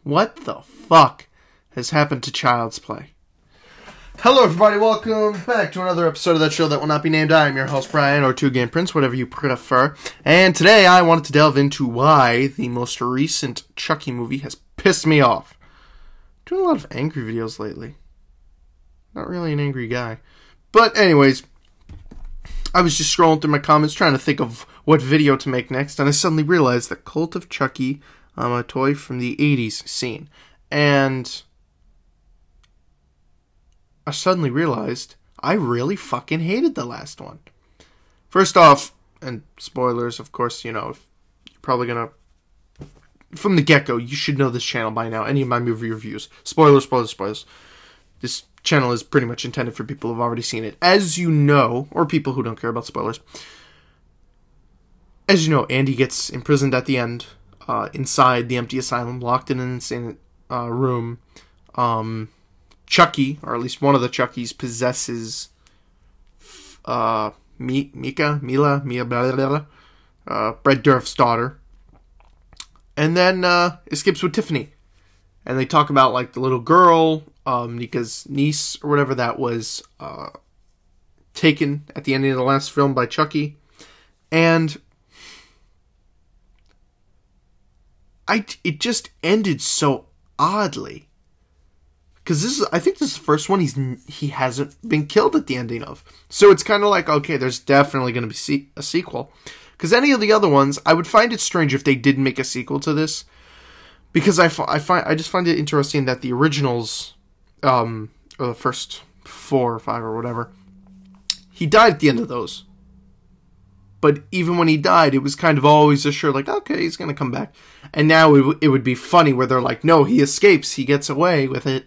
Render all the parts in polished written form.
What the fuck has happened to Child's Play? Hello everybody, welcome back to another episode of that show that will not be named. I am your host Brian, or 2Game Prince, whatever you prefer. And today I wanted to delve into why the most recent Chucky movie has pissed me off. I'm doing a lot of angry videos lately. Not really an angry guy. But anyways, I was just scrolling through my comments trying to think of what video to make next, and I suddenly realized that Cult of Chucky, a toy from the 80s scene. And I suddenly realized I really fucking hated the last one. First off, and spoilers, of course, you know, you're probably gonna, from the get-go, you should know this channel by now, any of my movie reviews. Spoilers, spoilers, spoilers. This channel is pretty much intended for people who have already seen it. As you know, or people who don't care about spoilers, as you know, Andy gets imprisoned at the end, inside the empty asylum, locked in an insane room. Chucky, or at least one of the Chuckies, possesses Mila, blah, blah, blah, Brett Dourif's daughter, and then escapes with Tiffany. And they talk about, like, the little girl, Nika's niece, or whatever that was, taken at the ending of the last film by Chucky. And it just ended so oddly. Because I think this is the first one he hasn't been killed at the ending of. So it's kind of like, okay, there's definitely going to be a sequel. Because any of the other ones, I would find it strange if they did make a sequel to this. Because I just find it interesting that the originals, or the first 4 or 5 or whatever, he died at the end of those. But even when he died, it was kind of always assured, like, okay, he's going to come back. And now it would be funny where they're like, no, he escapes, he gets away with it,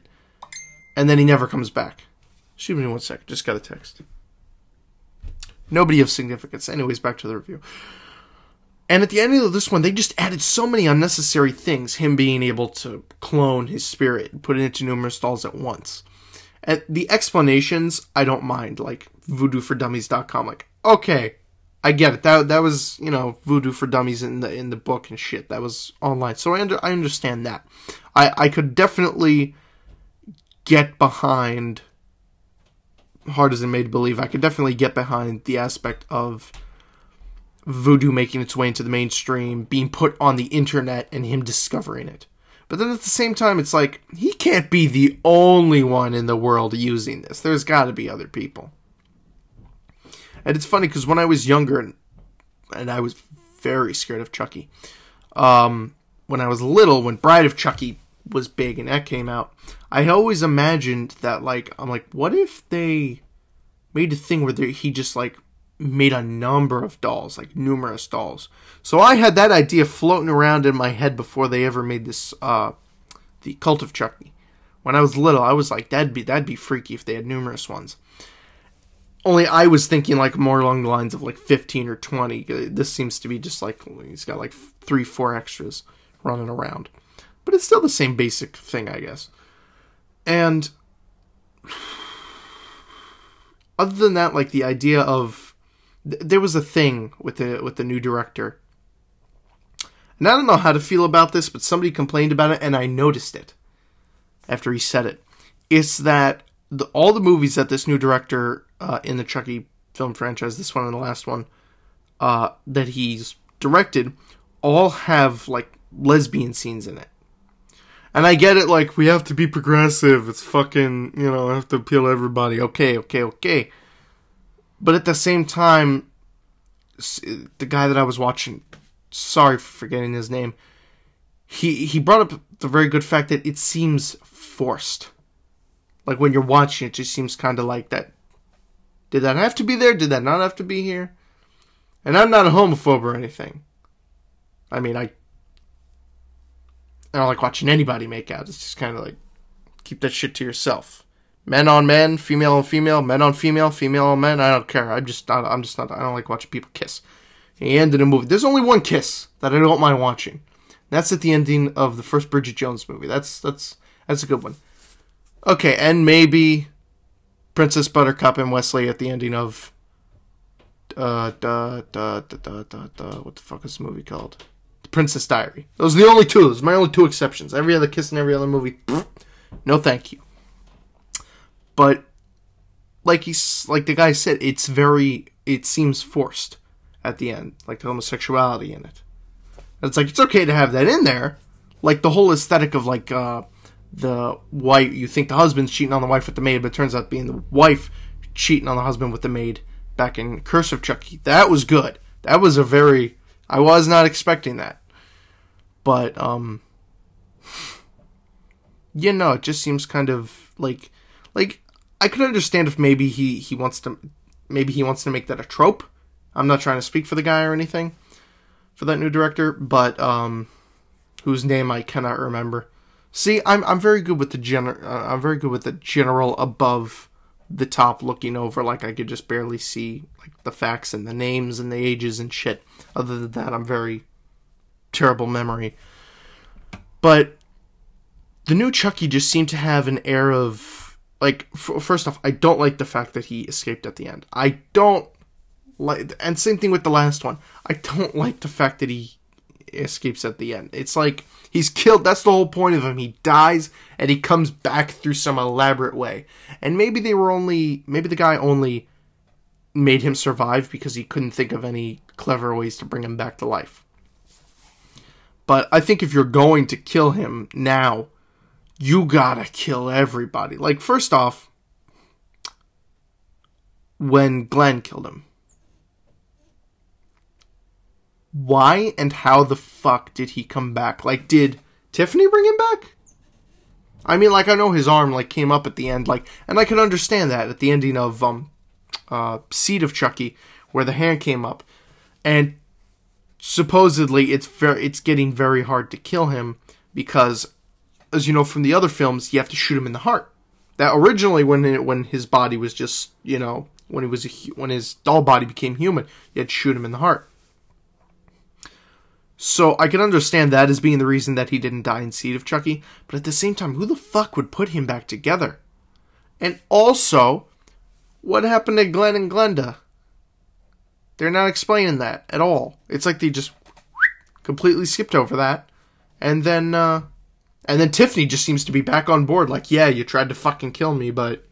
and then he never comes back. Excuse me 1 second, just got a text. Nobody of significance. Anyways, back to the review. And at the end of this one, they just added so many unnecessary things. Him being able to clone his spirit and put it into numerous dolls at once. And the explanations, I don't mind. Like, voodooForDummies.com. Like, okay, I get it. That was, you know, Voodoo for Dummies in the book and shit. That was online. So I understand that. I could definitely get behind, hard as it may to believe, I could definitely get behind the aspect of voodoo making its way into the mainstream, being put on the internet, and him discovering it. But then at the same time, it's like, he can't be the only one in the world using this. There's got to be other people. And it's funny, because when I was younger, and I was very scared of Chucky, when I was little, when Bride of Chucky was big and that came out, I always imagined that, like, I'm like, what if they made a thing where he just, like, made a number of dolls, like numerous dolls. So I had that idea floating around in my head before they ever made this, the Cult of Chucky. When I was little, I was like, that'd be freaky if they had numerous ones. Only I was thinking, like, more along the lines of, like, 15 or 20. This seems to be just, like, he's got, like, 3, 4 extras running around. But it's still the same basic thing, I guess. And other than that, like, the idea of, there was a thing with the new director. And I don't know how to feel about this, but somebody complained about it, and I noticed it after he said it. It's that all the movies that this new director in the Chucky film franchise, this one and the last one, that he's directed, all have, like, lesbian scenes in it. And I get it, like, we have to be progressive. It's fucking, you know, I have to appeal to everybody. Okay. But at the same time, the guy that I was watching, sorry for forgetting his name, he brought up the very good fact that it seems forced. Like, when you're watching it just seems kind of like that. Did that have to be there? Did that not have to be here? And I'm not a homophobe or anything. I mean, I don't like watching anybody make out. It's just kind of like, keep that shit to yourself. Men on men, female on female, men on female, female on men. I don't care. I'm just not. I don't like watching people kiss. He ended a movie. There's only one kiss that I don't mind watching. That's at the ending of the first Bridget Jones movie. That's a good one. Okay, and maybe Princess Buttercup and Wesley at the ending of what the fuck is the movie called? The Princess Diary. Those are the only two. Those are my only two exceptions. Every other kiss in every other movie, no thank you. But like the guy said, it seems forced at the end, like the homosexuality in it. It's like, it's okay to have that in there, like the whole aesthetic of like the wife. You think the husband's cheating on the wife with the maid, but it turns out being the wife cheating on the husband with the maid. Back in Curse of Chucky, that was good. That was I was not expecting that, but it just seems kind of like I could understand if maybe he wants to make that a trope. I'm not trying to speak for the guy or anything, for that new director, but whose name I cannot remember. See, I'm very good with the general above the top looking over, like I could just barely see like the facts and the names and the ages and shit. Other than that, I'm very terrible memory. But the new Chucky just seemed to have an air of like, first off, I don't like the fact that he escaped at the end. I don't like, and same thing with the last one. I don't like the fact that he escapes at the end. It's like he's killed. That's the whole point of him. He dies and he comes back through some elaborate way. And maybe the guy only made him survive because he couldn't think of any clever ways to bring him back to life. But I think if you're going to kill him now, you gotta kill everybody. Like, first off, when Glenn killed him, why and how the fuck did he come back? Like, did Tiffany bring him back? I mean, like, I know his arm, like, came up at the end, like, and I could understand that at the ending of, Seed of Chucky, where the hand came up, and supposedly it's getting very hard to kill him, because, as you know from the other films, you have to shoot him in the heart. That originally, when his body was just, when his doll body became human, you had to shoot him in the heart. So I can understand that as being the reason that he didn't die in Seed of Chucky, but at the same time, who the fuck would put him back together? And also, what happened to Glenn and Glenda? They're not explaining that at all. It's like they just completely skipped over that. And then Tiffany just seems to be back on board, like, yeah, you tried to fucking kill me, but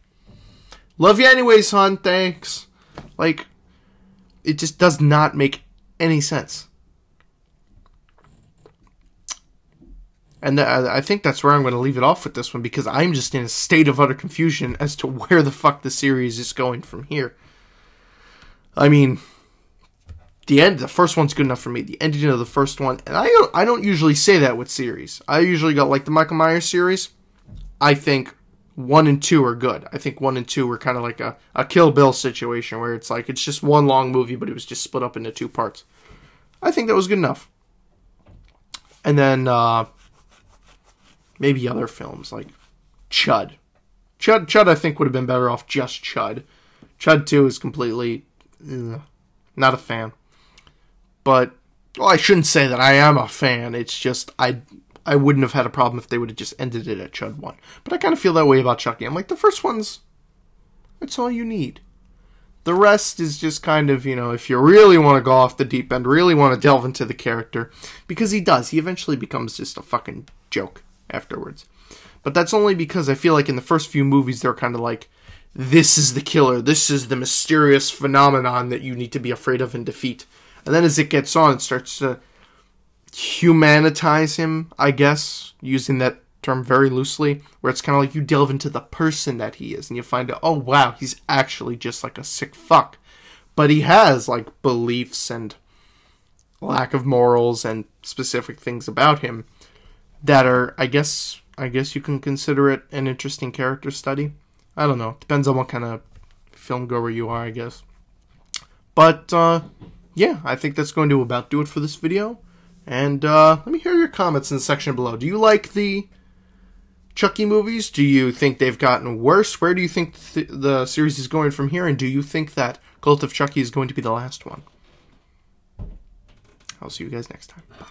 love you anyways, hon, thanks. Like, it just does not make any sense. And I think that's where I'm going to leave it off with this one, because I'm just in a state of utter confusion as to where the fuck the series is going from here. I mean, the first one's good enough for me. The ending of the first one, and I don't usually say that with series. I usually go, like the Michael Myers series, I think 1 and 2 are good. I think 1 and 2 were kind of like a Kill Bill situation, where it's like, it's just one long movie, but it was just split up into 2 parts. I think that was good enough. And then, maybe other films, like Chud. Chud, I think, would have been better off just Chud. Chud 2 is completely not a fan. But, well, I shouldn't say that I am a fan. It's just, I wouldn't have had a problem if they would have just ended it at Chud 1. But I kind of feel that way about Chucky. I'm like, the first one's, that's all you need. The rest is just kind of, if you really want to go off the deep end, really want to delve into the character, because he does. He eventually becomes just a fucking joke afterwards. But that's only because I feel like in the first few movies, they're kind of like, this is the killer. This is the mysterious phenomenon that you need to be afraid of and defeat. And then as it gets on, it starts to humanitize him, I guess, using that term very loosely, where it's kind of like you delve into the person that he is, and you find out, oh wow, he's actually just like a sick fuck. But he has, like, beliefs and lack of morals and specific things about him that are, I guess you can consider it an interesting character study. I don't know. Depends on what kind of film goer you are, I guess. But, yeah, I think that's going to about do it for this video. And, let me hear your comments in the section below. Do you like the Chucky movies? Do you think they've gotten worse? Where do you think the series is going from here? And do you think that Cult of Chucky is going to be the last one? I'll see you guys next time. Bye.